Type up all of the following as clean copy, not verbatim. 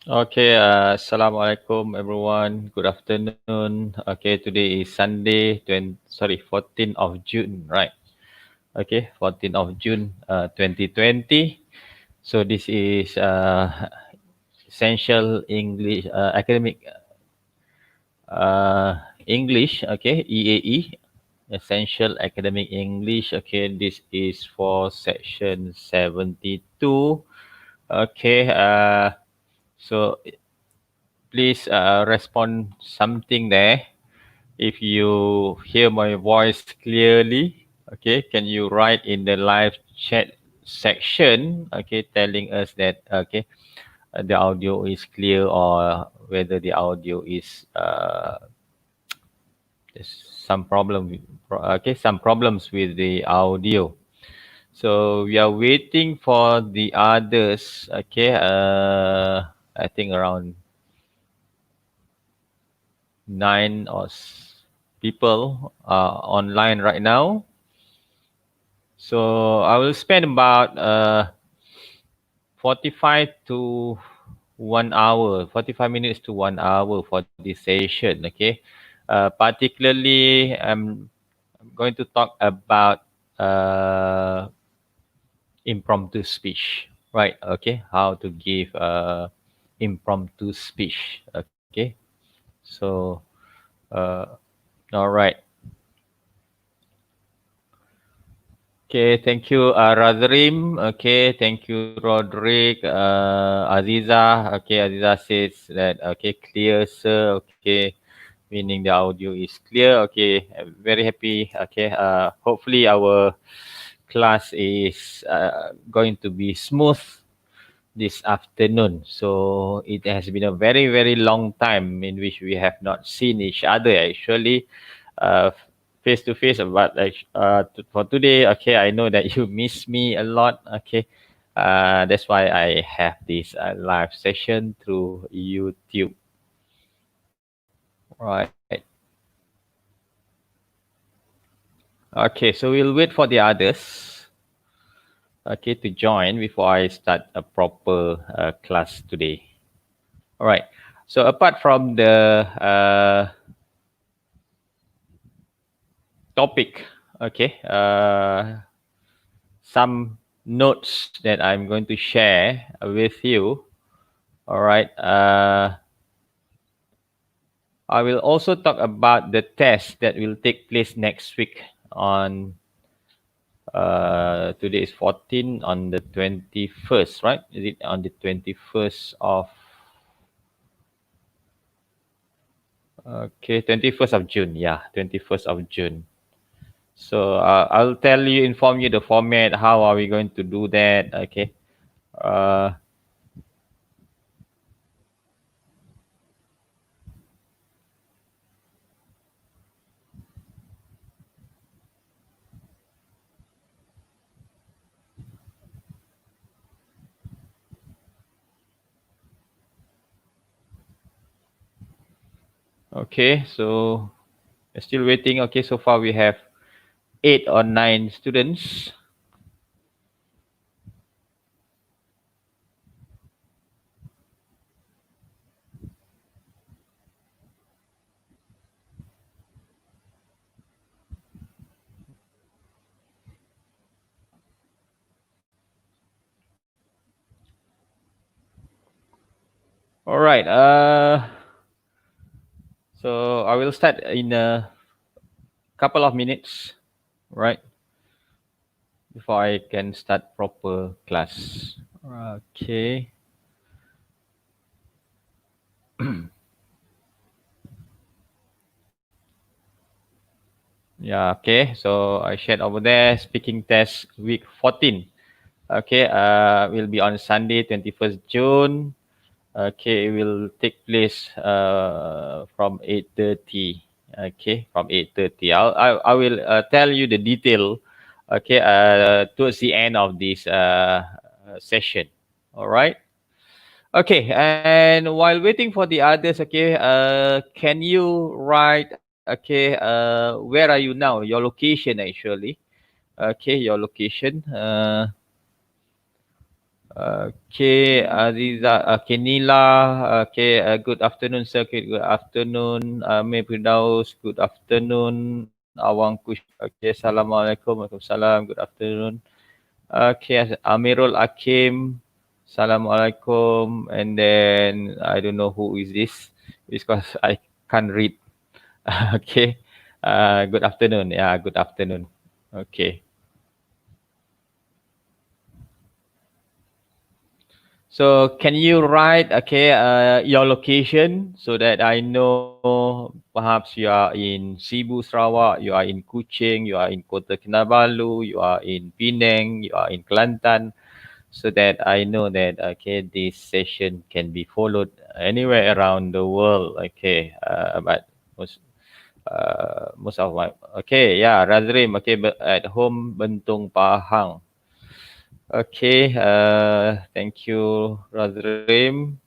Okay, Assalamualaikum everyone. Good afternoon. Okay, today is Sunday, 14th of June, right? Okay, 14th of June, 2020. So this is essential English academic English. Okay, EAE, essential academic English. Okay, this is for section 72. Okay, so please respond something there. If you hear my voice clearly, okay, can you write in the live chat section, okay, telling us that, okay, the audio is clear or whether the audio is there's some problem, okay, some problems with the audio. So we are waiting for the others, okay, I think around nine people online right now. So I will spend about 45 to 1 hour, 45 minutes to 1 hour for this session. Okay. Particularly, I'm going to talk about impromptu speech. Right. Okay. How to give impromptu speech. Okay. So, uh, all right. Okay, thank you, Razrim. Okay, thank you, Roderick. Aziza. Okay, Aziza says that, okay, clear, sir. Okay, meaning the audio is clear. Okay, very happy. Okay, hopefully our class is going to be smooth this afternoon. So it has been a very, very long time in which we have not seen each other actually face to face. But like for today, okay, I know that you miss me a lot. Okay, that's why I have this live session through YouTube. Right. Okay, so we'll wait for the others. Okay, to join before I start a proper class today. All right. So apart from the topic, okay, some notes that I'm going to share with you. All right. I will also talk about the test that will take place next week on today is 14, on the 21st, right? Is it on the 21st of, okay, 21st of June? Yeah, 21st of June. So I'll inform you the format. How are we going to do that? Okay. Uh, okay. So we're still waiting. Okay. So far we have 8 or 9 students. All right. So I will start in a couple of minutes, right? Before I can start proper class. Okay. Yeah, okay. So I shared over there speaking test week 14. Okay, will be on Sunday, 21st June. Okay, it will take place from 8:30. Okay, from 8:30. I will tell you the detail. Okay, towards the end of this session. All right. Okay, and while waiting for the others, okay, can you write, okay, where are you now? Your location, actually. Okay, your location. Okay, Aziza, okay, Nila, okay, good afternoon, sir. Okay, good afternoon, May Firdaus, good afternoon, Awang Kush, okay, Assalamualaikum, Waalaikumsalam, good afternoon. Okay, Amirul Hakim, Assalamualaikum, and then I don't know who is this because I can't read. Okay, good afternoon, yeah, good afternoon. Okay. So can you write, okay, your location so that I know perhaps you are in Cebu, Sarawak, you are in Kuching, you are in Kota Kinabalu, you are in Penang, you are in Kelantan, so that I know that, okay, this session can be followed anywhere around the world, okay, but most of my, okay, yeah, Razrim, okay, but at home, Bentong Pahang. Okay, thank you, Razrim.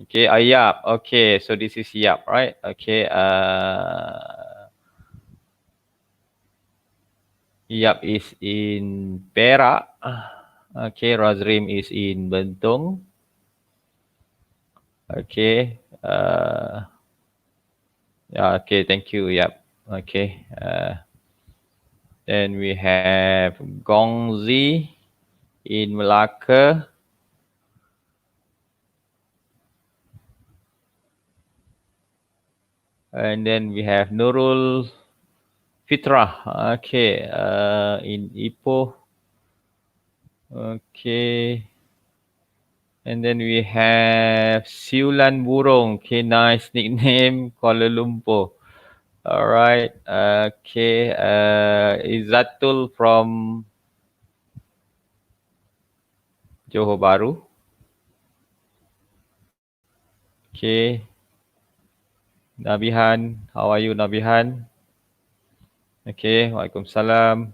Okay, Yap. Okay, so this is Yap, right? Okay, Yap is in Perak. Okay, Razrim is in Bentong. Okay, yeah, okay, thank you, Yap. Okay, then we have Gongzi in Melaka. And then we have Nurul Fitrah, okay, in Ipoh. Okay. And then we have Siulan Burung. Okay, nice nickname, Kuala Lumpur. All right. Okay. Izzatul from Johor Bahru. Okay. Nabihan. How are you, Nabihan? Okay. Waalaikumsalam.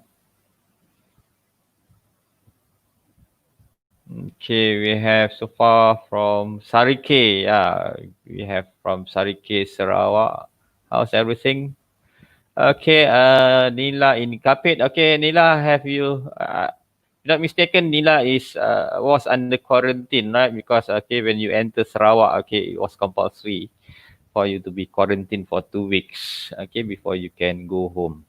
Okay. We have so far from Sarike. Yeah. We have from Sarike, Sarawak. How's everything? Okay, Nila in Kapit. Okay, Nila, have you, not mistaken, Nila is was under quarantine, right? Because okay, when you enter Sarawak, okay, it was compulsory for you to be quarantined for 2 weeks, okay, before you can go home.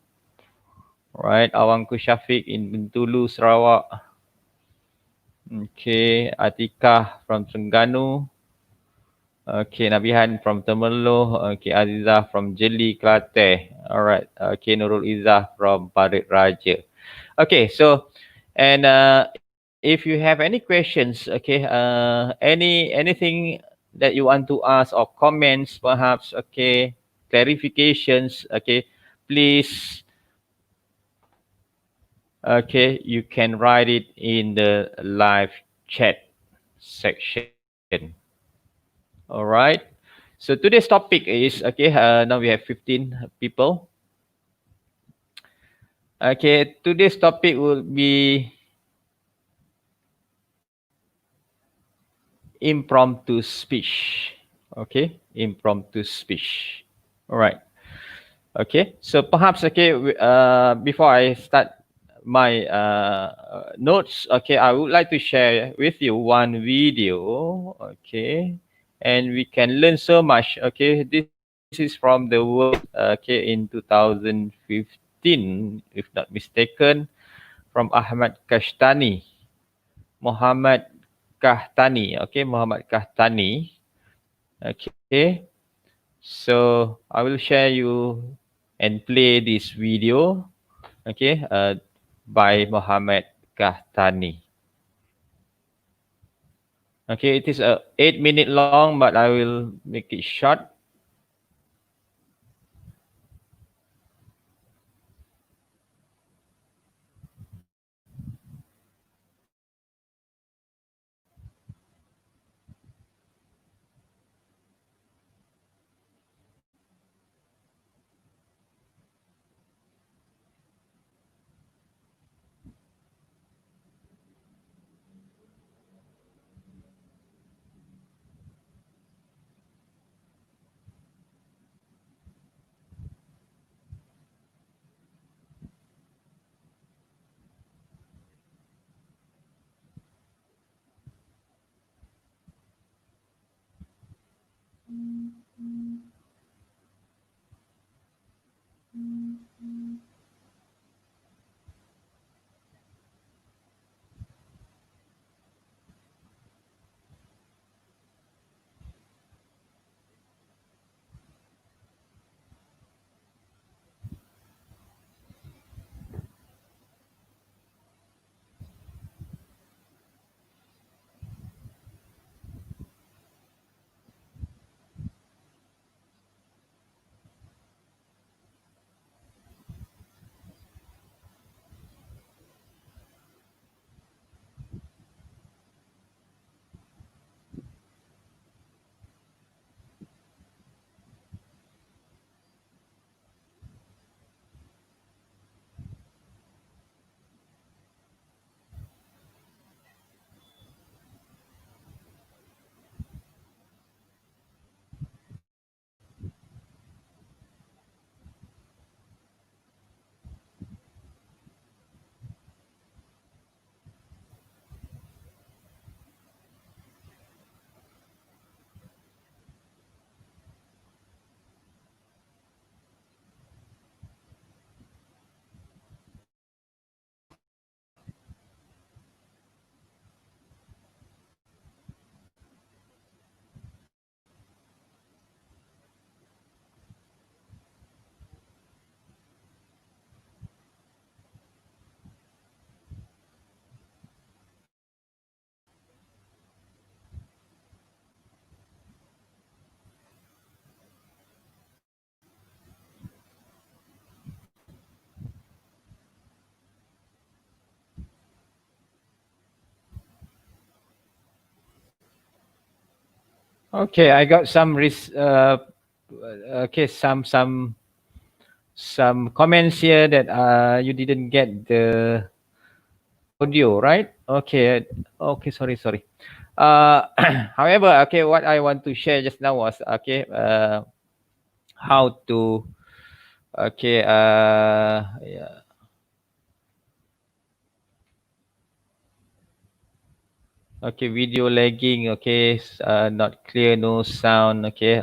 Right, Awangku Syafiq in Bintulu, Sarawak. Okay, Atikah from Terengganu. Okay, Nabihan from Temerloh. Okay, Azizah from Jeli, Kelantan. Alright. Okay, Nurul Izzah from Parit Raja. Okay, so and if you have any questions, okay, anything that you want to ask or comments, perhaps, okay, clarifications, okay, please, okay, you can write it in the live chat section. All right. So today's topic is, okay, now we have 15 people. Okay, today's topic will be impromptu speech. Okay, impromptu speech. All right. Okay, so perhaps, okay, before I start my notes, okay, I would like to share with you one video. Okay, and we can learn so much. Okay, this is from the world, okay, in 2015, if not mistaken, from Ahmad Kashtani, Muhammad Kahtani. Okay, Muhammad Kahtani. Okay, so I will share you and play this video, okay, by Muhammad Kahtani. Okay, it is 8 minute long, but I will make it short. Okay, I got some okay, some comments here that you didn't get the audio, right? Okay, okay, sorry. However, okay, what I want to share just now was okay, how to okay, yeah, okay, video lagging, okay, not clear, no sound, okay,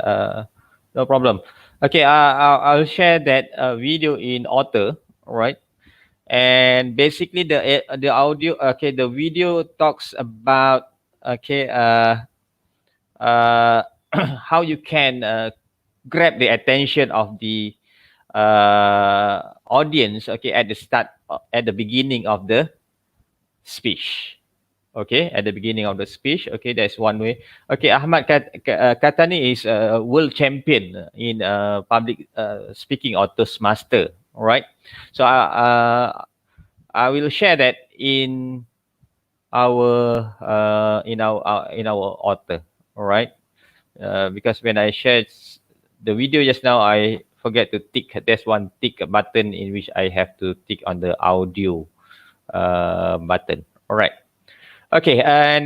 no problem. Okay, I'll share that video in Author, all right? And basically the audio, okay, the video talks about okay, uh, how you can grab the attention of the audience, okay, at the start, at the beginning of the speech. Okay, at the beginning of the speech. Okay, that's one way. Okay, Katani is a world champion in public speaking or Toastmaster. All right. So I will share that in our author. All right. Because when I shared the video just now, I forget to tick. There's one tick button in which I have to tick on the audio button. All right. Okay, and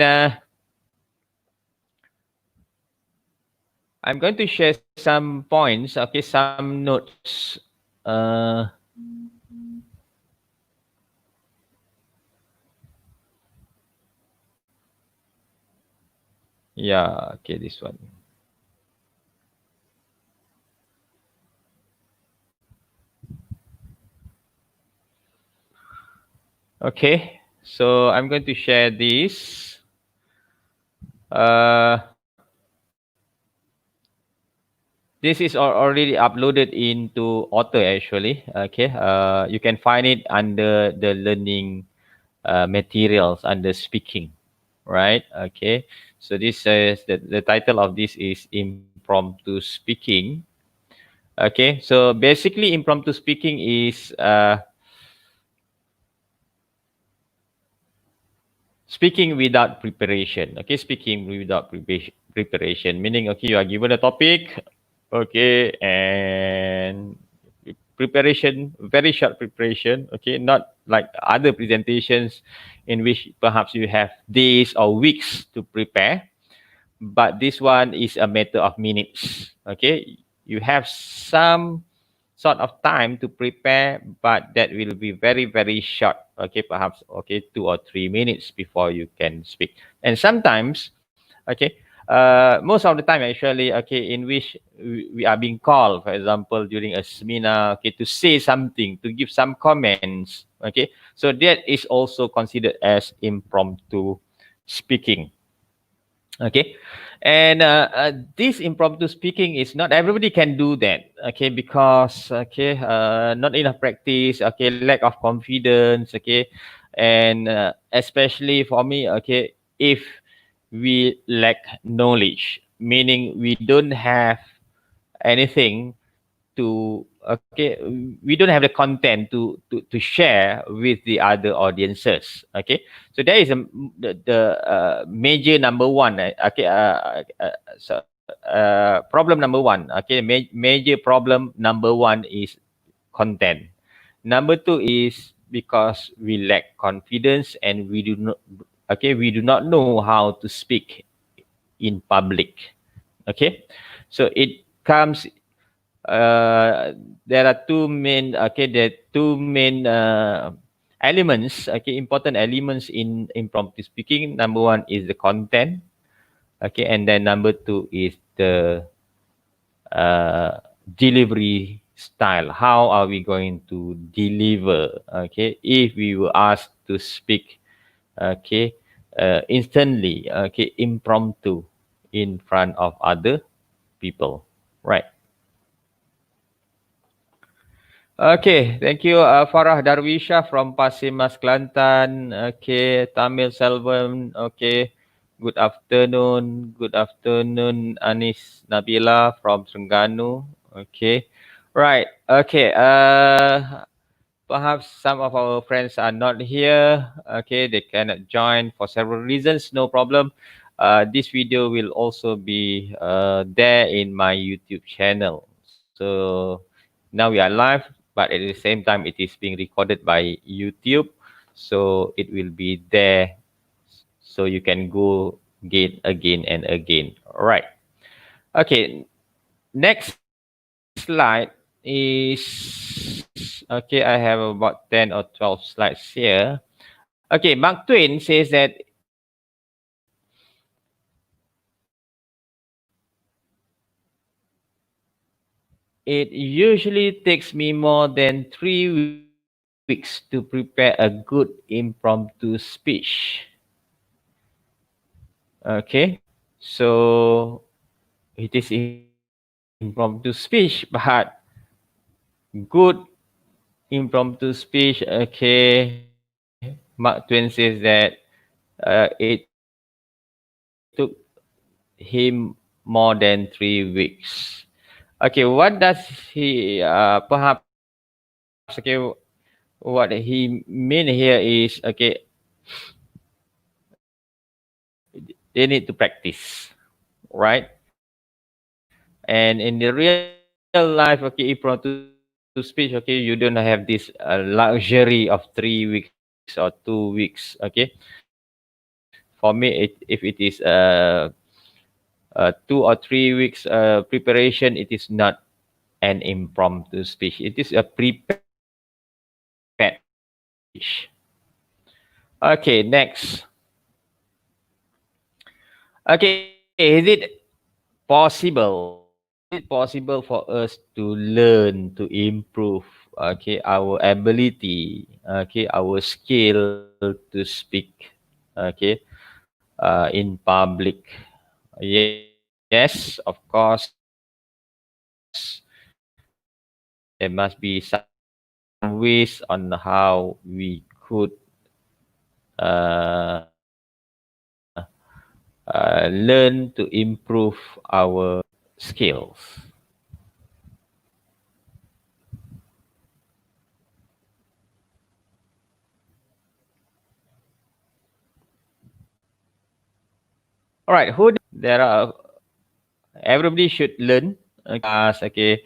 I'm going to share some points. Okay, some notes. Yeah. Okay, this one. Okay, so I'm going to share this. Uh, this is already uploaded into Author actually. Okay, you can find it under the learning materials under speaking, right? Okay, so this is the title of this is Impromptu Speaking. Okay, so basically impromptu speaking is speaking without preparation. Okay, speaking without preparation, meaning okay, you are given a topic, okay, and preparation, very short preparation, okay, not like other presentations in which perhaps you have days or weeks to prepare, but this one is a matter of minutes. Okay, you have some sort of time to prepare, but that will be very very short. Okay, perhaps okay 2 or 3 minutes before you can speak. And sometimes, okay, most of the time actually, okay, in which we are being called, for example, during a seminar, okay, to say something, to give some comments. Okay, so that is also considered as impromptu speaking. Okay, and this impromptu speaking is not everybody can do that. Okay, because okay, not enough practice. Okay, lack of confidence. Okay, and especially for me. Okay, if we lack knowledge, meaning we don't have anything to okay, we don't have the content to share with the other audiences. Okay, so that is the major number one. Okay, problem number one. Okay, major problem number one is content. Number two is because we lack confidence and we do not, okay, we do not know how to speak in public. Okay, so it comes, uh, there are two main, okay, there are two main elements, okay, important elements in impromptu speaking. Number one is the content, okay, and then number two is the uh, delivery style. How are we going to deliver, okay, if we were asked to speak, okay, instantly, okay, impromptu in front of other people, right? Okay, thank you, Farah Darwisha from Pasimas, Kelantan. Okay, Tamil Selvam. Okay, good afternoon. Good afternoon, Anis Nabila from Terengganu. Okay, right. Okay, perhaps some of our friends are not here. Okay, they cannot join for several reasons. No problem. this video will also be there in my YouTube channel. So now we are live, but at the same time it is being recorded by YouTube, so it will be there, so you can go again and again. All right. Okay. Next slide is, okay, I have about 10 or 12 slides here. Okay, Mark Twain says that it usually takes me more than 3 weeks to prepare a good impromptu speech. Okay, so it is impromptu speech, but good impromptu speech. Okay, Mark Twain says that it took him more than 3 weeks. Okay, what does he perhaps, okay, what he mean here is, okay, they need to practice, right? And in the real life, okay, impromptu speech, okay, you don't have this luxury of 3 weeks or 2 weeks, okay. For me, if it is 2 or 3 weeks preparation, it is not an impromptu speech. It is a prepared speech. Okay, next. Okay, is it possible for us to learn to improve, okay, our ability, okay, our skill to speak, okay, in public? Yes, of course, there must be some ways on how we could uh, learn to improve our skills. All right, there are, everybody should learn, as, okay,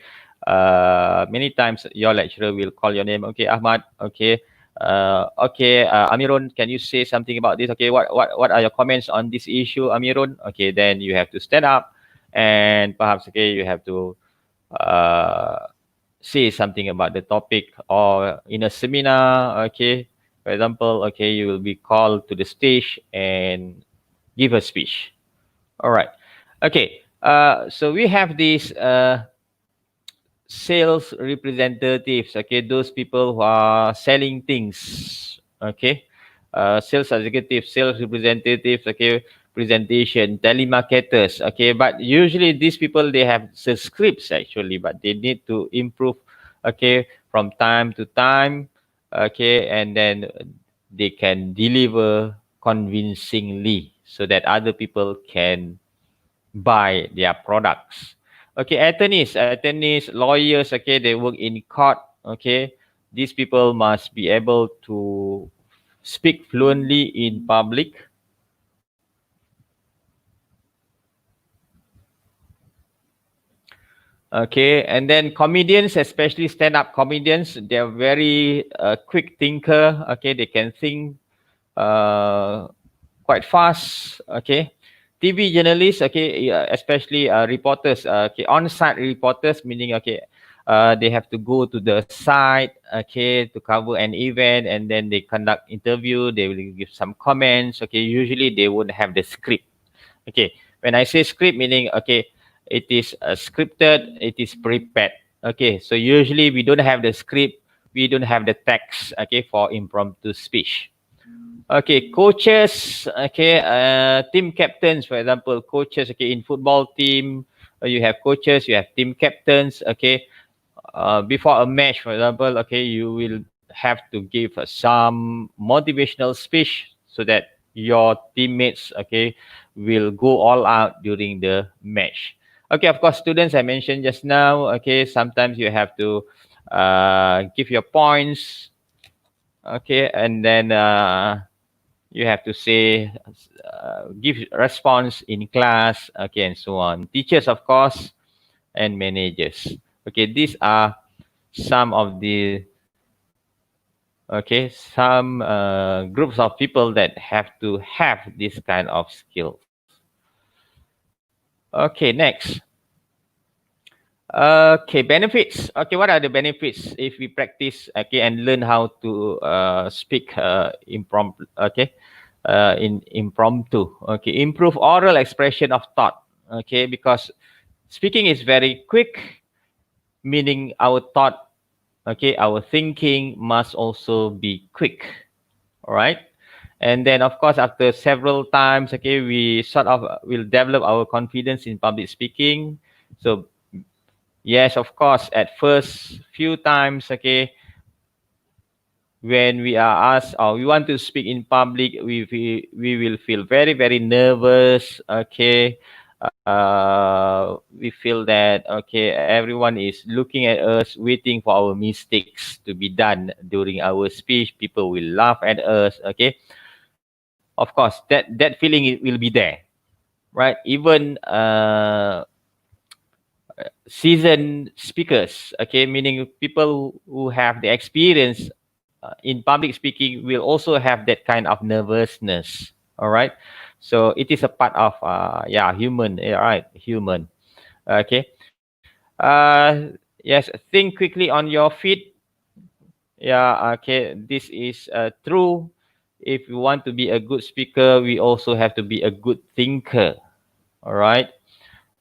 many times your lecturer will call your name. Okay, Ahmad. Okay, Amirun, can you say something about this? Okay, what are your comments on this issue, Amirun? Okay, then you have to stand up, and perhaps, okay, you have to uh, say something about the topic, or in a seminar, okay, for example, okay, you will be called to the stage and give a speech. All right. Okay. So we have these sales representatives. Okay, those people who are selling things. Okay, sales executives, sales representatives. Okay, presentation, telemarketers. Okay, but usually these people, they have the scripts actually, but they need to improve. Okay, from time to time. Okay, and then they can deliver convincingly so that other people can buy their products. Okay, attorneys, lawyers, okay, they work in court, okay. These people must be able to speak fluently in public. Okay, and then comedians, especially stand-up comedians, they're very quick thinker. Okay, they can think uh, quite fast. Okay, TV journalists, okay, especially reporters, okay, on-site reporters, meaning, okay, they have to go to the site, okay, to cover an event, and then they conduct interview. They will give some comments. Okay, usually they won't have the script. Okay, when I say script, meaning, okay, it is scripted, it is prepared. Okay, so usually we don't have the script, we don't have the text. Okay, for impromptu speech. Okay, coaches, okay, team captains, for example, coaches, okay, in football team, you have coaches, you have team captains, okay. Before a match, for example, okay, you will have to give some motivational speech so that your teammates, okay, will go all out during the match. Okay, of course, students, I mentioned just now, okay, sometimes you have to give your points, okay, and then You have to say, give response in class, okay, and so on. Teachers, of course, and managers. Okay, these are some of the some groups of people that have to have this kind of skills. Okay, next. Okay, benefits. Okay, what are the benefits if we practice, okay, and learn how to speak impromptu, okay, in impromptu. Okay, improve oral expression of thought. Okay, because speaking is very quick, meaning our thought, okay, our thinking must also be quick. All right. And then, of course, after several times, okay, we sort of will develop our confidence in public speaking. So yes, of course, at first few times, okay, when we are asked or we want to speak in public, we will feel very, very nervous, okay. We feel that, okay, everyone is looking at us, waiting for our mistakes to be done during our speech. People will laugh at us, okay. Of course, that feeling will be there, right? Even seasoned speakers, okay, meaning people who have the experience in public speaking will also have that kind of nervousness. All right, so it is a part of human, right? Human. Okay. Yes, think quickly on your feet. Yeah, okay, this is true. If we want to be a good speaker, we also have to be a good thinker. All right.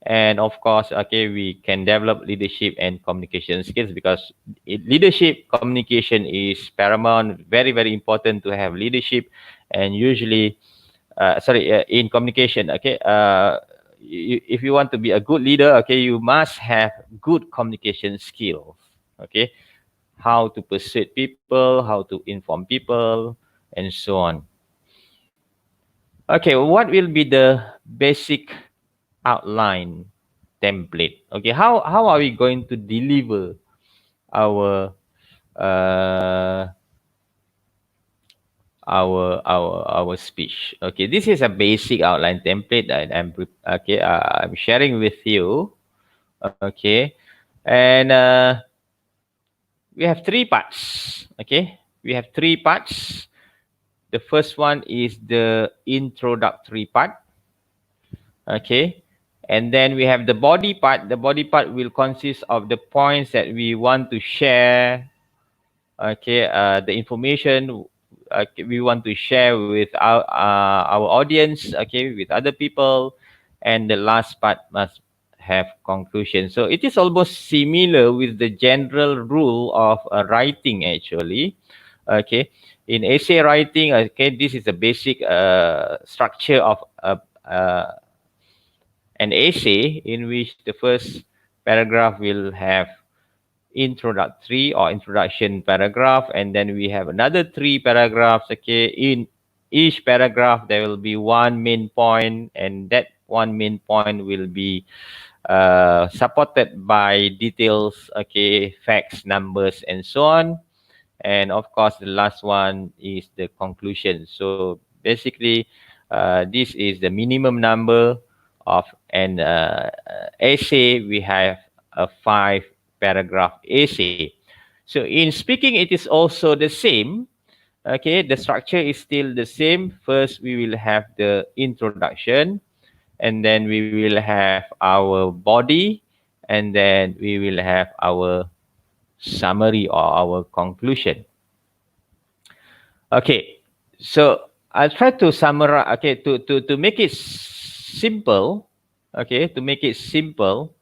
And of course, okay, we can develop leadership and communication skills because leadership communication is paramount, very, very important to have leadership. And usually, in communication, okay, if you want to be a good leader, okay, you must have good communication skills. Okay, how to persuade people, how to inform people, and so on. Okay, what will be the basic outline template? Okay, how are we going to deliver our uh, our speech? Okay, this is a basic outline template that I'm sharing with you. Okay, and we have three parts. Okay, we have three parts. The first one is the introductory part. Okay, and then we have the body part. The body part will consist of the points that we want to share. Okay, the information we want to share with our audience. Okay, with other people, and the last part must have conclusion. So it is almost similar with the general rule of writing actually. Okay, in essay writing, okay, this is the basic structure of an essay in which the first paragraph will have introductory or introduction paragraph, and then we have another three paragraphs. Okay, in each paragraph there will be one main point, and that one main point will be supported by details, okay, facts, numbers, and so on. And of course the last one is the conclusion. So basically this is the minimum number of an essay. We have a 5 paragraph essay. So in speaking it is also the same. Okay, the structure is still the same. First we will have the introduction, and then we will have our body, and then we will have our summary or our conclusion. Okay, so I'll try to summarize. Okay, to make it simple. Okay, to make it simple.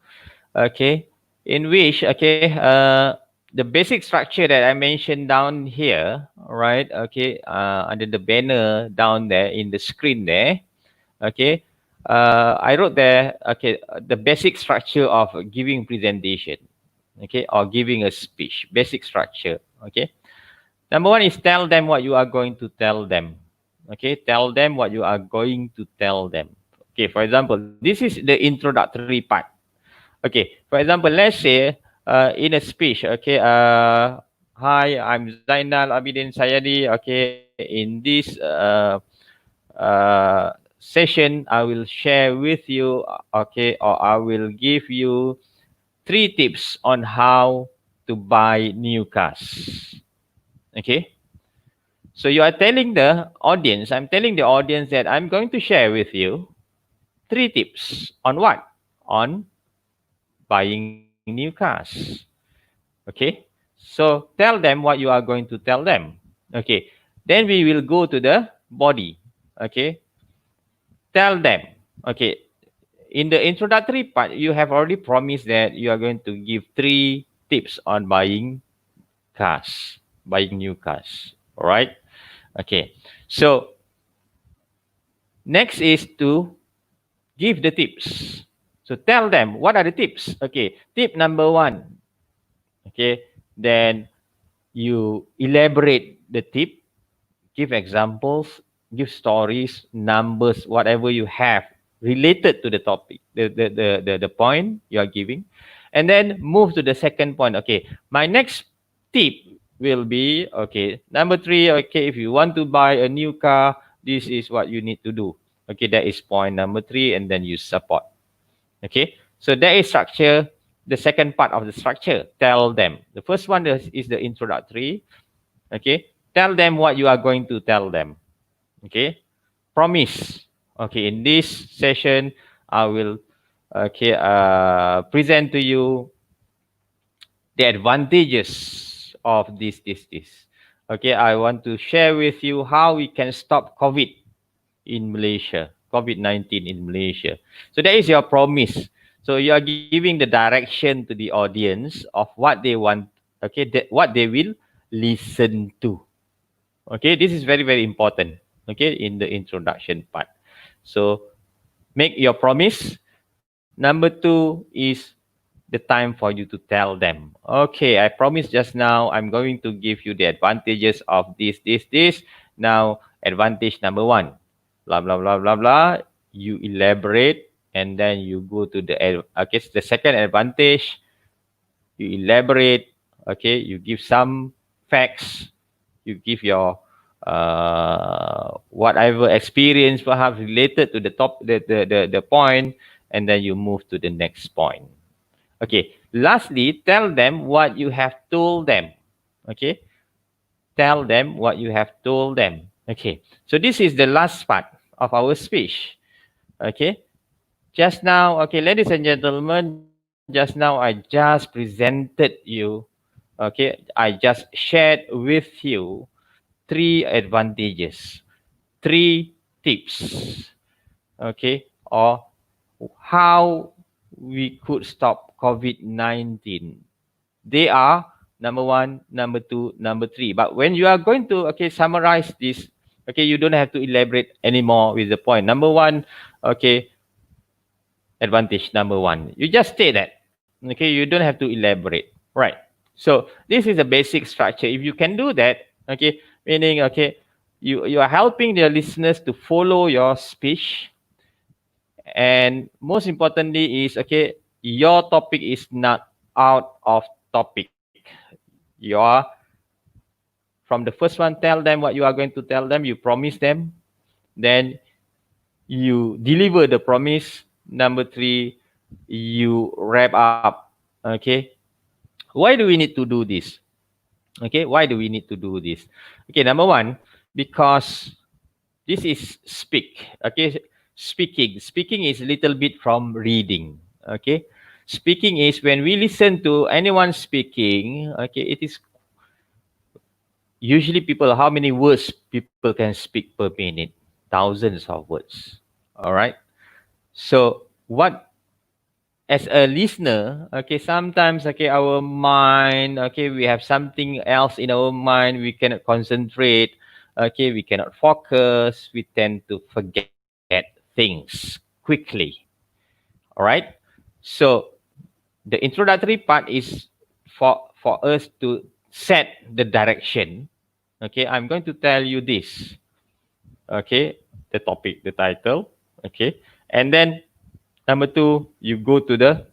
Okay, in which, okay, the basic structure that I mentioned down here, right? Okay, under the banner down there in the screen there. Okay, I wrote there. Okay, the basic structure of giving presentation. Okay, or giving a speech. Basic structure. Okay. Number one is tell them what you are going to tell them. Okay, tell them what you are going to tell them. Okay, for example, this is the introductory part. Okay, for example, let's say in a speech, okay, hi, I'm Zainal Abidin Sayadi. Okay, in this session, I will share with you, okay, or I will give you 3 tips on how to buy new cars. Okay. So you are telling the audience, I'm telling the audience that I'm going to share with you 3 tips on what? On buying new cars. Okay. So tell them what you are going to tell them. Okay. Then we will go to the body. Okay. Tell them. Okay. In the introductory part, you have already promised that you are going to give 3 tips on buying cars, buying new cars. All right. Okay. So next is to give the tips. So tell them what are the tips. Okay. Tip number 1. Okay. Then you elaborate the tip, give examples, give stories, numbers, whatever you have related to the topic, the point you are giving. And then move to the second point. Okay, my next tip will be, okay, number 3, okay, if you want to buy a new car, this is what you need to do. Okay, that is point number 3, and then you support. Okay, so that is structure. The second part of the structure, tell them. The first one is the introductory. Okay, tell them what you are going to tell them. Okay, promise. Okay, in this session I will, okay, present to you the advantages of this. Okay, I want to share with you how we can stop COVID in Malaysia, COVID-19 in Malaysia. So that is your promise. So you are giving the direction to the audience of what they want, okay, what they will listen to. Okay, this is very, very important, okay, in the introduction part. So make your promise. Number 2 is the time for you to tell them. Okay, I promised just now I'm going to give you the advantages of this. Now, advantage number 1, blah, blah, blah, blah, blah. You elaborate, and then you go to the second advantage. You elaborate, okay, you give some facts, you give your whatever experience perhaps related to the the point, and then you move to the next point. Okay, lastly, tell them what you have told them. Okay, tell them what you have told them. Okay, so this is the last part of our speech. Okay, just now, okay, ladies and gentlemen, just now I just presented you, okay, I just shared with you 3 advantages, 3 tips, okay, or how we could stop COVID-19. They are number 1, number 2, number 3. But when you are going to, okay, summarize this, okay, you don't have to elaborate anymore with the point. Number 1, okay, advantage number 1. You just state that. Okay, you don't have to elaborate. Right. So this is a basic structure. If you can do that, okay, meaning, okay, you are helping the listeners to follow your speech. And most importantly is, okay, your topic is not out of topic. You are, from the first one, tell them what you are going to tell them, you promise them, then you deliver the promise. Number 3, you wrap up. Okay, why do we need to do this? Okay, why do we need to do this? Okay, number 1, because this is speak. Okay, speaking is a little bit from reading. Okay, speaking is when we listen to anyone speaking. Okay, it is usually people, how many words people can speak per minute? Thousands of words. All right, so what, as a listener, okay, sometimes, okay, our mind, okay, we have something else in our mind, we cannot concentrate, okay, we cannot focus, we tend to forget things quickly. All right, so the introductory part is for us to set the direction. Okay, I'm going to tell you this. Okay, the topic, the title. Okay, and then number 2, you go to the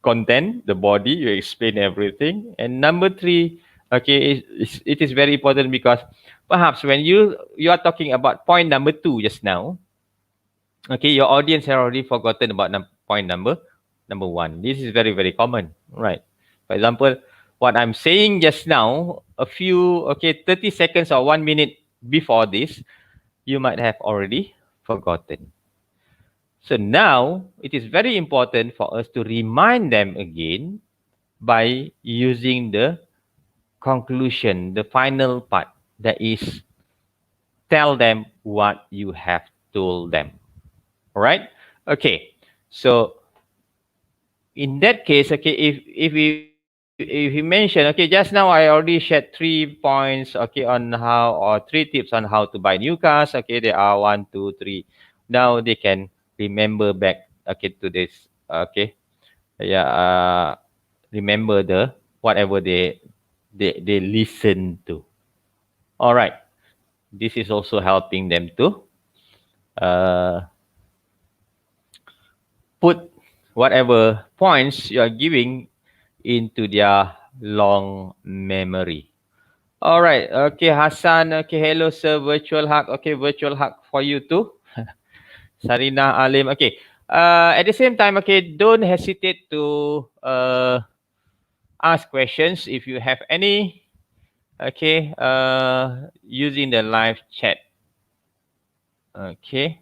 content, the body, you explain everything. And number 3, Okay, it is very important because perhaps when you are talking about point number two just now, okay, your audience have already forgotten about point number one. This is very very common, right? For example, what I'm saying just now, a few 30 seconds or 1 minute before this, you might have already forgotten. So now it is very important for us to remind them again by using the conclusion, the final part, that is tell them what you have told them. All right? Okay. So in that case, okay, if you mention, okay, just now I already shared 3 points, okay, on how, or 3 tips on how to buy new cars. Okay, there are 1, 2, 3. Now they can remember back, okay, to this, okay, yeah, remember the whatever they listen to. All right, this is also helping them to uh, put whatever points you are giving into their long memory. All right. Okay, Hassan. Okay, hello, sir. Virtual hug. Okay, virtual hug for you too. Sarina Alim. Okay. At the same time, okay, don't hesitate to ask questions if you have any. Okay. Using the live chat. Okay.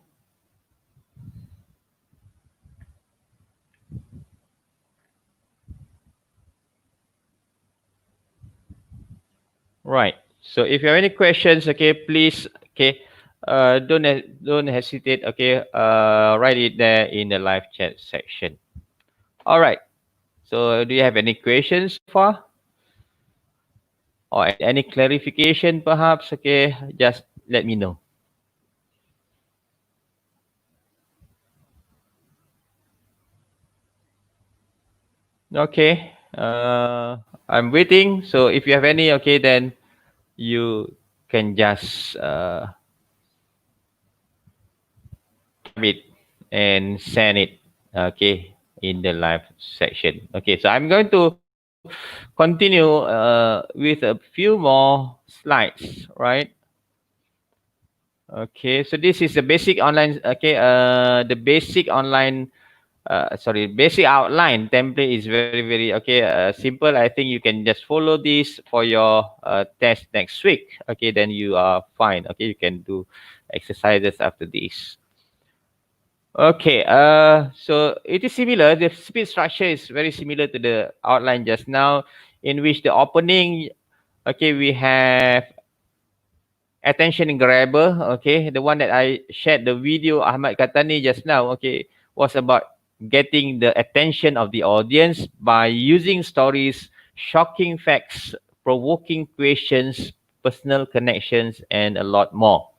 Right. So if you have any questions, okay, please, okay, don't hesitate, okay, write it there in the live chat section. All right. So do you have any questions so far, or any clarification, perhaps? Okay, just let me know. Okay. I'm waiting. So if you have any, okay, then you can just type it and send it, okay, in the live section. Okay, so I'm going to continue with a few more slides, right? Okay, so this is the basic online, okay, the basic online, basic outline template is very, very, okay, simple. I think you can just follow this for your test next week. Okay, then you are fine. Okay, you can do exercises after this. Okay, so it is similar. The speech structure is very similar to the outline just now, in which the opening, okay, we have attention grabber. Okay, the one that I shared the video Ahmad Katani just now, okay, was about getting the attention of the audience by using stories, shocking facts, provoking questions, personal connections, and a lot more.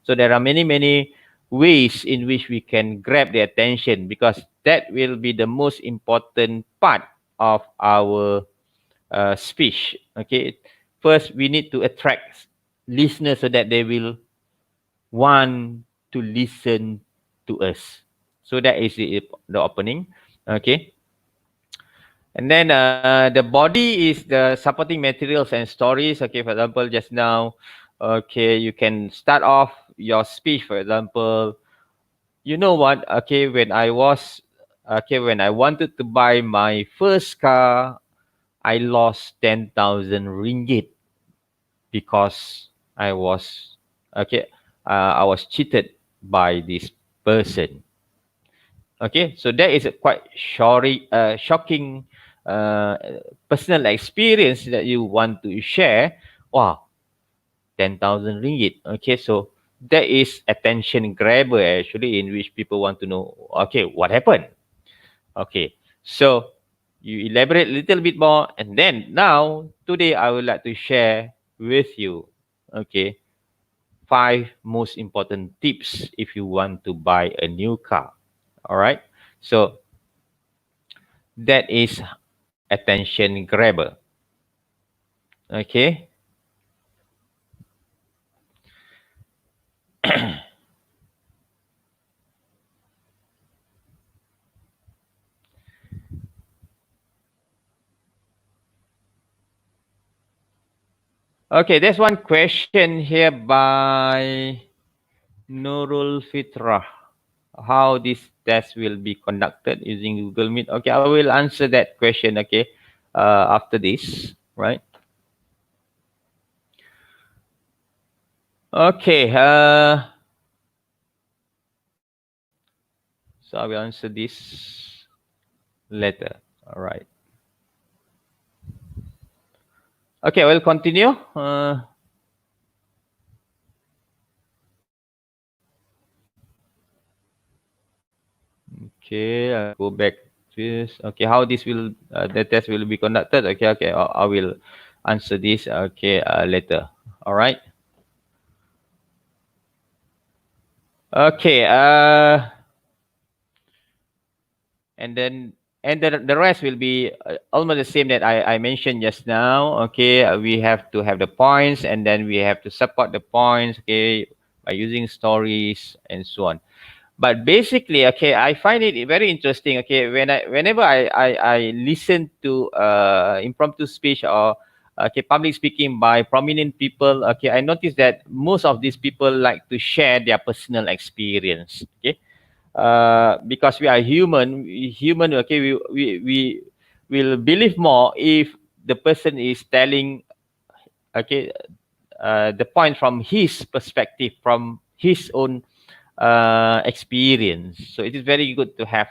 So there are many many ways in which we can grab the attention, because that will be the most important part of our speech. Okay, first we need to attract listeners so that they will want to listen to us. So that is the opening. Okay, and then the body is the supporting materials and stories. Okay, for example, just now, okay, you can start off your speech. For example, you know what? Okay, when I wanted to buy my first car, I lost 10,000 ringgit because I was I was cheated by this person. Okay, so that is a quite shocking uh, personal experience that you want to share. Wow, 10,000 ringgit. Okay, so that is attention grabber actually, in which people want to know, okay, what happened. Okay, so you elaborate a little bit more, and then now today I would like to share with you, okay, 5 most important tips if you want to buy a new car. All right. So that is attention grabber. Okay. Okay, there's one question here by Nurul Fitrah. How this test will be conducted using Google Meet? Okay, I will answer that question. Okay, after this, right? Okay. So I will answer this later. All right. Okay, I will continue. Okay, I'll go back to this. Okay, how this will the test will be conducted? Okay, okay, I will answer this. Okay, later. All right. Okay. And then the rest will be almost the same that I mentioned just now. Okay, we have to have the points, and then we have to support the points. Okay, by using stories and so on. But basically, okay, I find it very interesting. Okay, whenever I listen to impromptu speech or okay public speaking by prominent people, okay, I notice that most of these people like to share their personal experience. Okay, because we are human. Okay, we will believe more if the person is telling okay the point from his perspective, from his own experience. So it is very good to have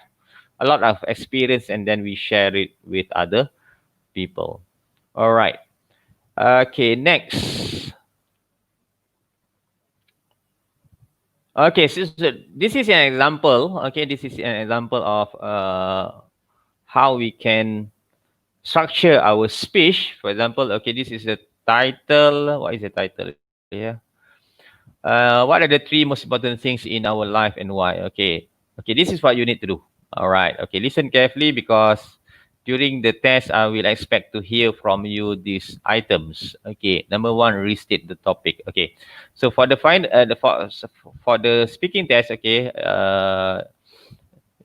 a lot of experience and then we share it with other people. All right. Okay, next. Okay, so this is an example. Okay, this is an example of how we can structure our speech. For example, okay, this is the title. What is the title here? What are the three most important things in our life and why? Okay, okay, this is what you need to do. All right. Okay, listen carefully because during the test, I will expect to hear from you these items. Okay, number one, restate the topic. Okay, so for for the speaking test, okay,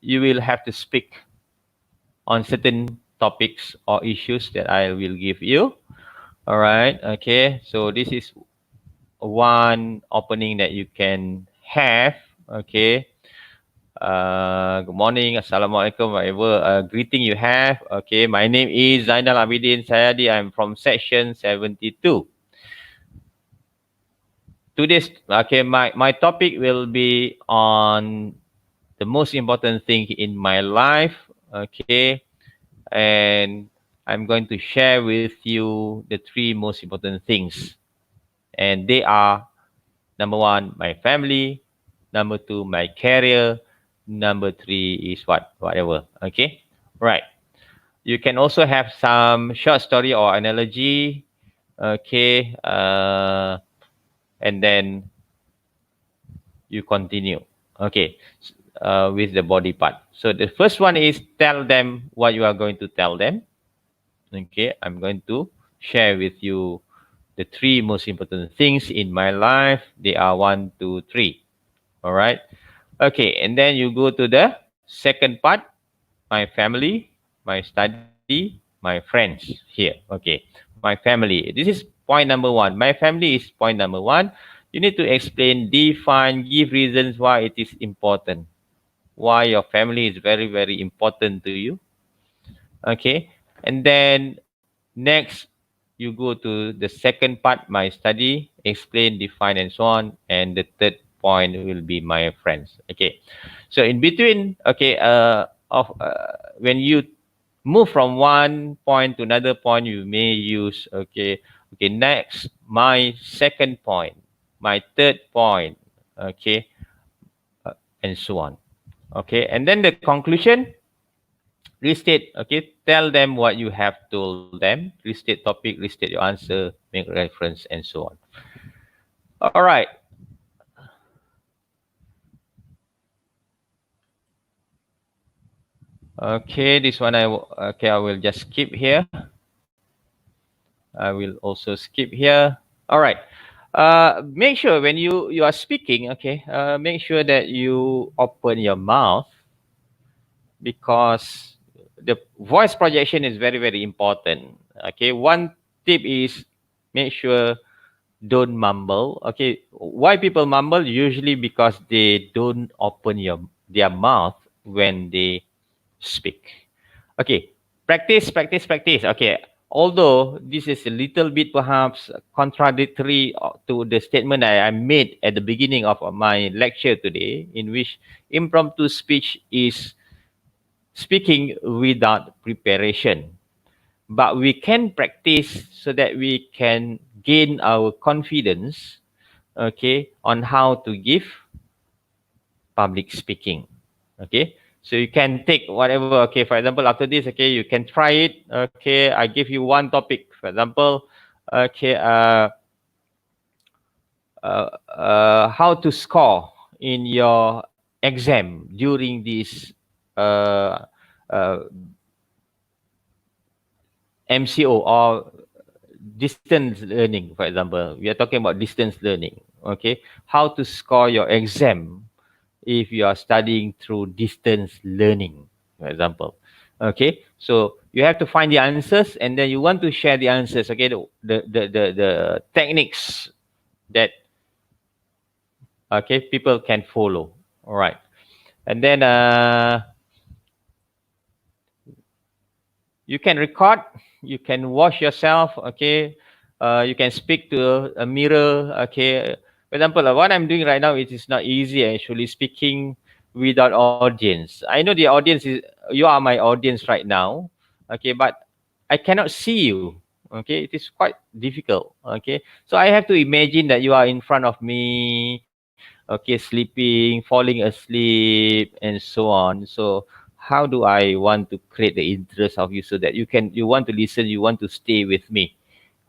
you will have to speak on certain topics or issues that I will give you. All right. Okay, so this is one opening that you can have. Okay. Good morning, assalamualaikum, whatever greeting you have. Okay, my name is Zainal Abidin Sayadi. I'm from section 72. Today's okay, my topic will be on the most important thing in my life. Okay, and I'm going to share with you the three most important things, and they are: number one, my family; number two, my career; number three is what? Whatever. Okay, right. You can also have some short story or analogy. Okay, and then you continue. Okay, with the body part. So the first one is tell them what you are going to tell them. Okay, I'm going to share with you the three most important things in my life. They are one, two, three. All right. Okay, and then you go to the second part, my family, my study, my friends here. Okay, my family. This is point number one. My family is point number one. You need to explain, define, give reasons why it is important. Why your family is very, very important to you. Okay, and then next you go to the second part, my study, explain, define, and so on. And the third point will be my friends. Okay, so in between, okay, of when you move from one point to another point, you may use okay, next, my second point, my third point, okay, and so on. Okay, and then the conclusion, restate. Okay, tell them what you have told them, restate topic, restate your answer, make reference, and so on. All right. Okay, this one okay, I will just skip here. I will also skip here. All right. Make sure when you are speaking, okay, make sure that you open your mouth because the voice projection is very, very important. Okay, one tip is make sure don't mumble. Okay, why people mumble? Usually because they don't open their mouth when they speak. Okay, practice, practice, practice. Okay, although this is a little bit perhaps contradictory to the statement I made at the beginning of my lecture today, in which impromptu speech is speaking without preparation. But we can practice so that we can gain our confidence, okay, on how to give public speaking. Okay, so you can take whatever. Okay, for example, after this, okay, you can try it. Okay, I give you one topic, for example. Okay, how to score in your exam during this uh, uh, MCO or distance learning, for example. We are talking about distance learning. Okay, how to score your exam if you are studying through distance learning, for example. Okay, so you have to find the answers and then you want to share the answers. Okay, the techniques that okay people can follow. All right, and then you can record, you can watch yourself. Okay, you can speak to a mirror. Okay, for example, what I'm doing right now, it is not easy actually speaking without audience. I know the audience is, you are my audience right now. Okay, but I cannot see you. Okay, it is quite difficult. Okay, so I have to imagine that you are in front of me. Okay, sleeping, falling asleep, and so on. So how do I want to create the interest of you so that you want to listen, you want to stay with me,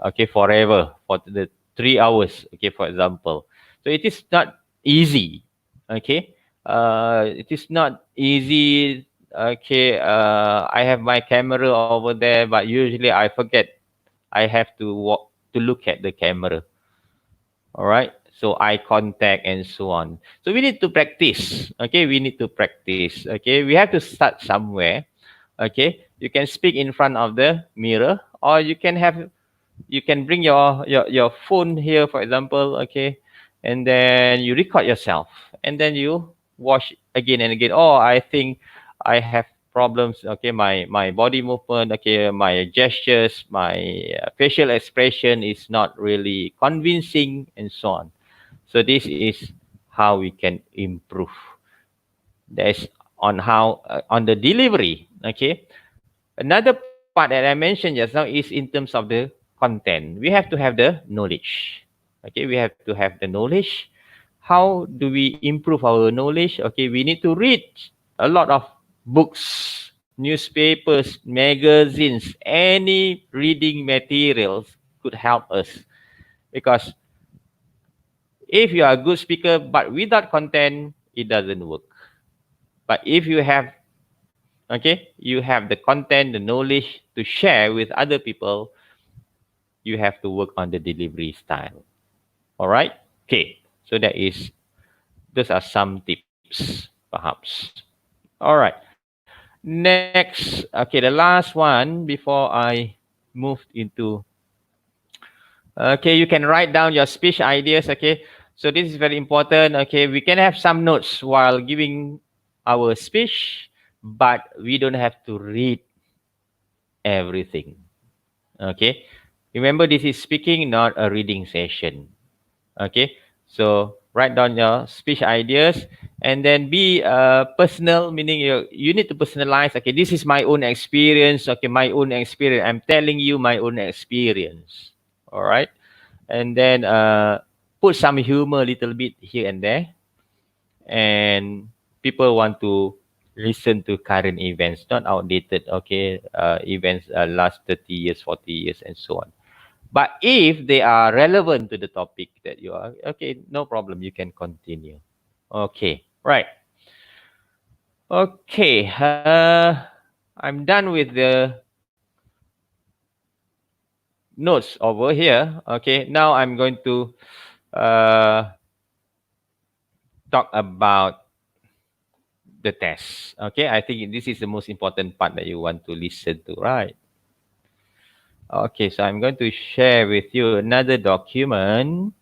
okay, forever for the 3 hours, okay, for example. So it is not easy. Okay, it is not easy. Okay, I have my camera over there, but usually I forget I have to walk to look at the camera. All right, so eye contact and so on. So we need to practice. Okay, we need to practice. Okay, we have to start somewhere. Okay, you can speak in front of the mirror, or you can bring your phone here, for example. Okay, and then you record yourself and then you watch again and again. Oh, I think I have problems. Okay, my body movement, okay, my gestures, my facial expression is not really convincing and so on. So this is how we can improve. That's on how on the delivery. Okay, another part that I mentioned just now is in terms of the content. We have to have the knowledge. Okay, we have to have the knowledge. How do we improve our knowledge? Okay, we need to read a lot of books, newspapers, magazines, any reading materials could help us. Because if you are a good speaker but without content, it doesn't work. But if you have, okay, you have the content, the knowledge to share with other people, you have to work on the delivery style. All right, okay, so those are some tips perhaps. All right, next, okay, the last one before I move into, okay, you can write down your speech ideas. Okay, so this is very important. Okay, we can have some notes while giving our speech, but we don't have to read everything. Okay, remember this is speaking, not a reading session. Okay, so write down your speech ideas and then be personal, meaning you need to personalize. Okay, this is my own experience. Okay, my own experience, I'm telling you my own experience. All right, and then put some humor a little bit here and there, and people want to listen to current events, not outdated, okay, events last 30 years, 40 years, and so on. But if they are relevant to the topic that you are, okay, no problem, you can continue. Okay, right. Okay, I'm done with the notes over here. Okay, now I'm going to uh, talk about the test. Okay, I think this is the most important part that you want to listen to, right? Okay, so I'm going to share with you another document.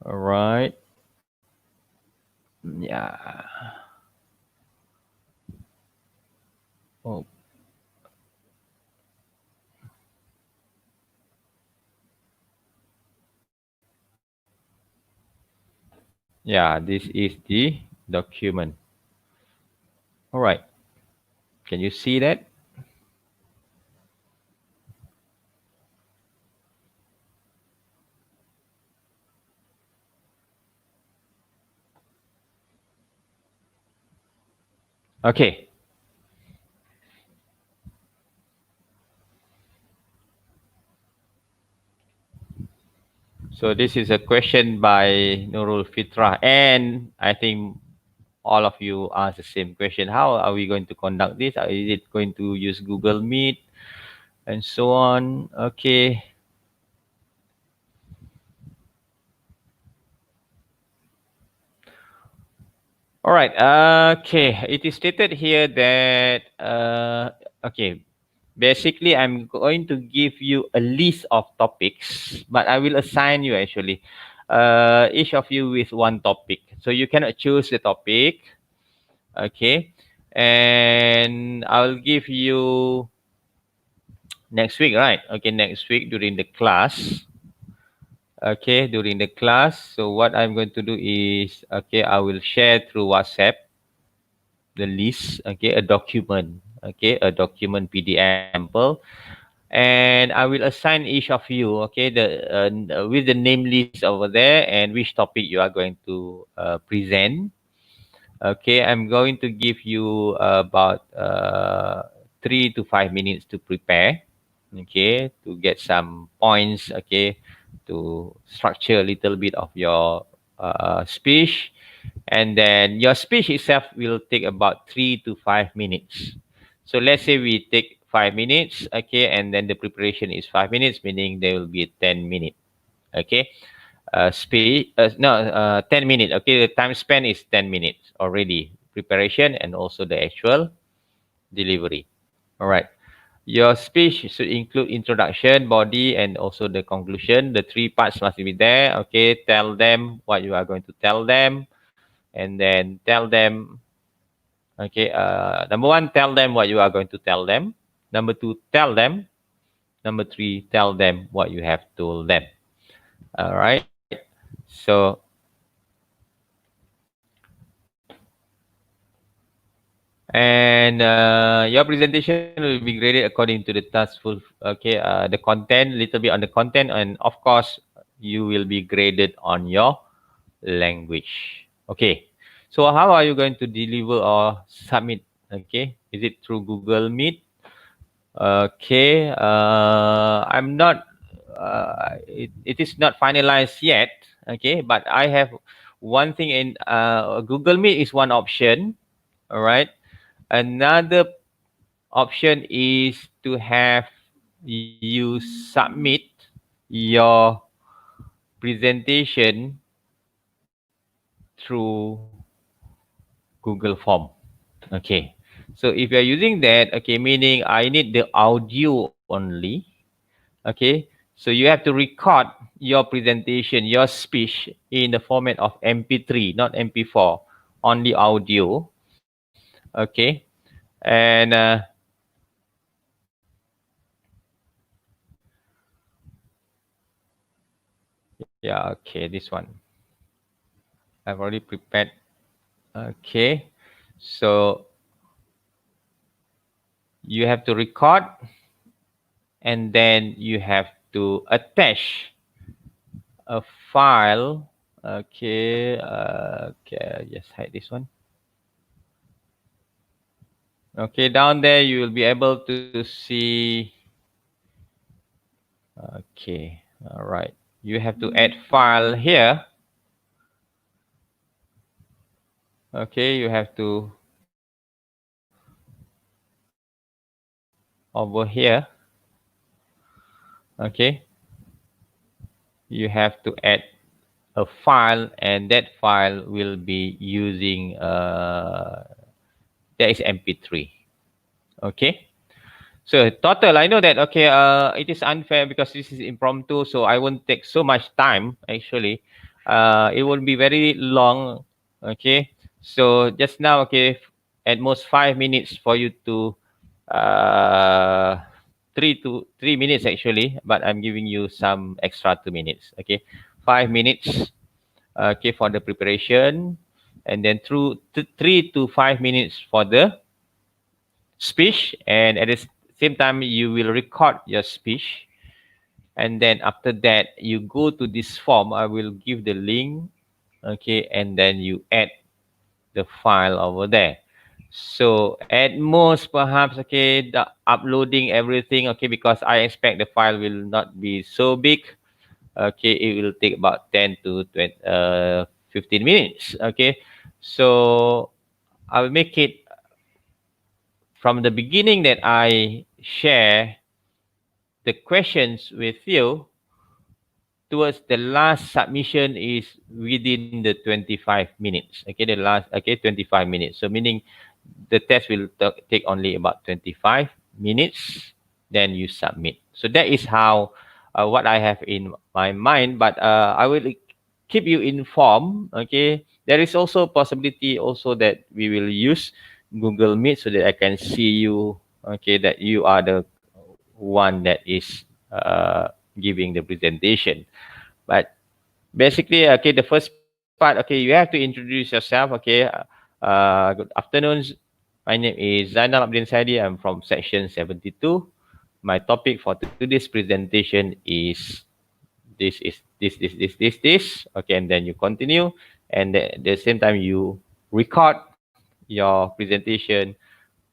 All right. Yeah. Oh, yeah, this is the document. All right. Can you see that? Okay. So this is a question by Nurul Fitra, and I think all of you ask the same question. How are we going to conduct this? Is it going to use Google Meet and so on? Okay. All right. Okay. It is stated here that okay. Basically, I'm going to give you a list of topics, but I will assign you actually, each of you with one topic. So you cannot choose the topic. Okay, and I'll give you next week, right? Okay, next week during the class. Okay, during the class. So what I'm going to do is, okay, I will share through WhatsApp the list. Okay, a document. Okay, a document PDF sample, and I will assign each of you. Okay, the with the name list over there and which topic you are going to present. Okay, I'm going to give you about 3 to 5 minutes to prepare. Okay, to get some points. Okay, to structure a little bit of your speech, and then your speech itself will take about 3 to 5 minutes. So let's say we take 5 minutes. Okay, and then the preparation is 5 minutes, meaning there will be 10 minutes. Okay, speed no 10 minutes. Okay, the time span is 10 minutes already, preparation and also the actual delivery. All right, your speech should include introduction, body, and also the conclusion. The three parts must be there. Okay, tell them what you are going to tell them, and then tell them. Okay, number one, tell them what you are going to tell them. Number two, tell them. Number three, tell them what you have told them. All right, so and your presentation will be graded according to the taskful. Okay, the content, little bit on the content, and of course you will be graded on your language. Okay, so how are you going to deliver or submit? Okay, is it through Google Meet? Okay, I'm not it is not finalized yet. Okay, but I have one thing in Google Meet is one option. All right, another option is to have you submit your presentation through Google Form. Okay. So if you're using that, okay, meaning I need the audio only. Okay. So you have to record your presentation, your speech in the format of MP3, not MP4, only audio. Okay. And yeah, okay, this one. I've already prepared. Okay. So you have to record and then you have to attach a file. Okay. Okay. Just hide this one. Okay. Down there, you will be able to see. Okay. All right. You have to add file here. Okay. You have to over here. Okay. You have to add a file, and that file will be using that is MP3. Okay. So total, I know that okay, it is unfair because this is impromptu, so I won't take so much time actually. It will be very long. Okay. So just now, okay, at most 5 minutes for you to uh 3 minutes actually, but I'm giving you some extra 2 minutes. Okay. 5 minutes okay for the preparation, and then through 3 to 5 minutes for the speech, and at the same time you will record your speech, and then after that you go to this form. I will give the link, okay, and then you add the file over there. So at most perhaps okay the uploading everything, okay, because I expect the file will not be so big, okay, it will take about 10 to 20, 15 minutes, okay. So I will make it from the beginning that I share the questions with you towards the last submission is within the 25 minutes. Okay, the last, okay, 25 minutes. So meaning the test will take only about 25 minutes, then you submit. So that is how what I have in my mind, but I will keep you informed. Okay, there is also possibility also that we will use Google Meet so that I can see you, okay, that you are the one that is giving the presentation. But basically, okay, the first part, okay, you have to introduce yourself. Okay, good afternoon. My name is Zainal Abdin Saidi. I'm from section 72. My topic for today's presentation is this. Okay, and then you continue, and at the same time you record your presentation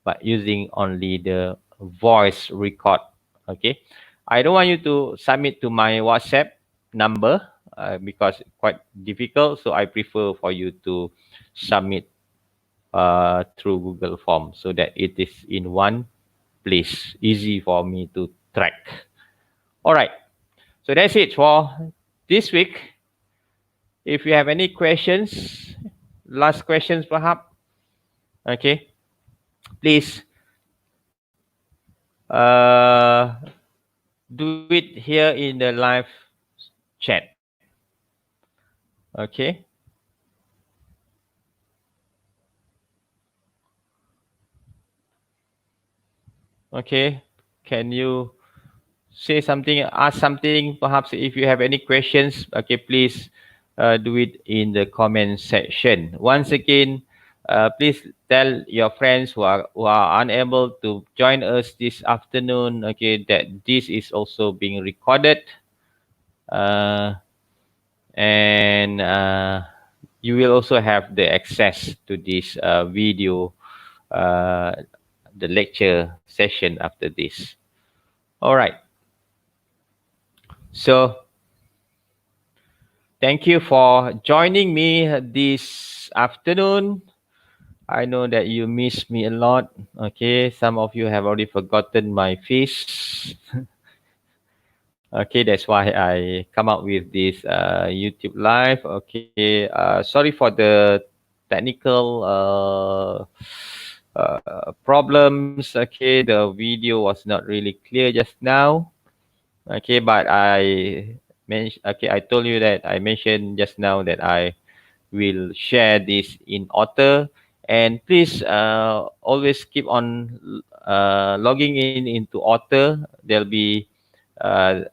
but using only the voice record. Okay, I don't want you to submit to my WhatsApp number because quite difficult, so I prefer for you to submit through Google Form so that it is in one place, easy for me to track. All right, so that's it for this week. If you have any questions, last questions perhaps, okay, please uh, do it here in the live chat. Okay. Okay. Can you say something, ask something? Perhaps if you have any questions, okay, please do it in the comment section. Once again, please tell your friends who are unable to join us this afternoon, okay, that this is also being recorded. Uh, and you will also have the access to this video, uh, the lecture session after this. All right. So thank you for joining me this afternoon. I know that you miss me a lot. Okay, some of you have already forgotten my face. Okay, that's why I come up with this YouTube live. Okay, sorry for the technical problems. Okay, the video was not really clear just now. Okay, but I told you that I mentioned just now that I will share this in Otter, and please always keep on logging in into Otter. There'll be uh,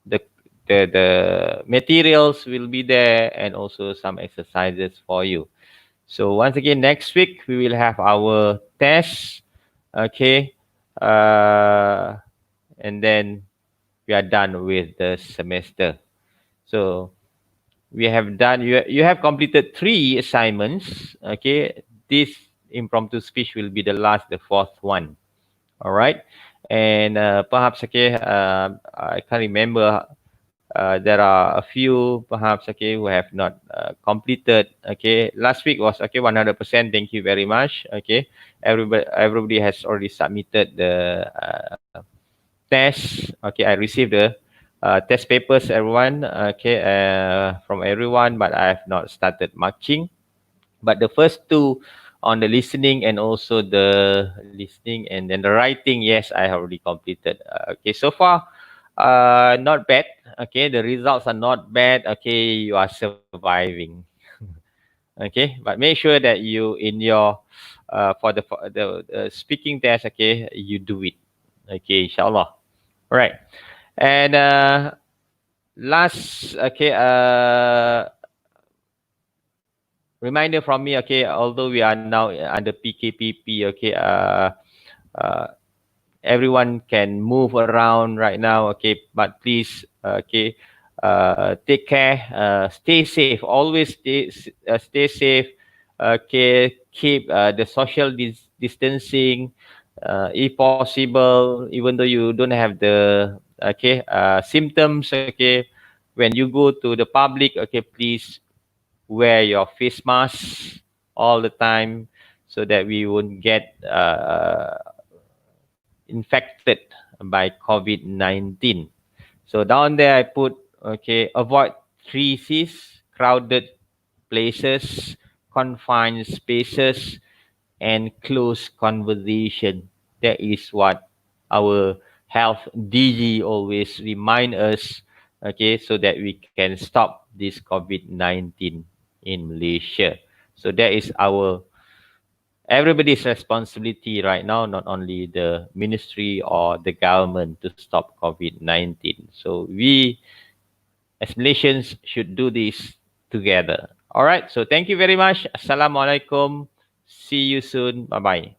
the the materials will be there, and also some exercises for you. So once again, next week we will have our test. Okay, and then we are done with the semester. So we have done, you have completed 3 assignments. Okay, this impromptu speech will be the last, the 4th one. All right, and perhaps okay, I can't remember. There are a few perhaps okay who have not completed. Okay, last week was okay 100%. Thank you very much. Okay, everybody has already submitted the test. Okay, I received the test papers, everyone. Okay, from everyone, but I have not started marking. But the first 2 on the listening and also the listening, and then the writing. Yes, I have already completed. Okay, so far, not bad. Okay, the results are not bad. Okay, you are surviving. Okay, but make sure that you in your for the speaking test. Okay, you do it. Okay, inshallah. All right, and last. Okay, reminder from me. Okay, although we are now under PKPP. Okay, uh, everyone can move around right now. Okay, but please, okay, take care, stay safe, always stay safe. Okay, keep the social distancing, if possible, even though you don't have the symptoms. Okay, when you go to the public, okay, please wear your face mask all the time so that we won't get infected by COVID-19. So down there I put, okay, avoid three C's: crowded places, confined spaces, and close conversation. That is what our health DG always remind us, okay, so that we can stop this COVID-19 in Malaysia. So that is our everybody's responsibility right now, not only the ministry or the government, to stop COVID-19. So we as Malaysians should do this together. All right. So thank you very much. Assalamualaikum. See you soon. Bye bye.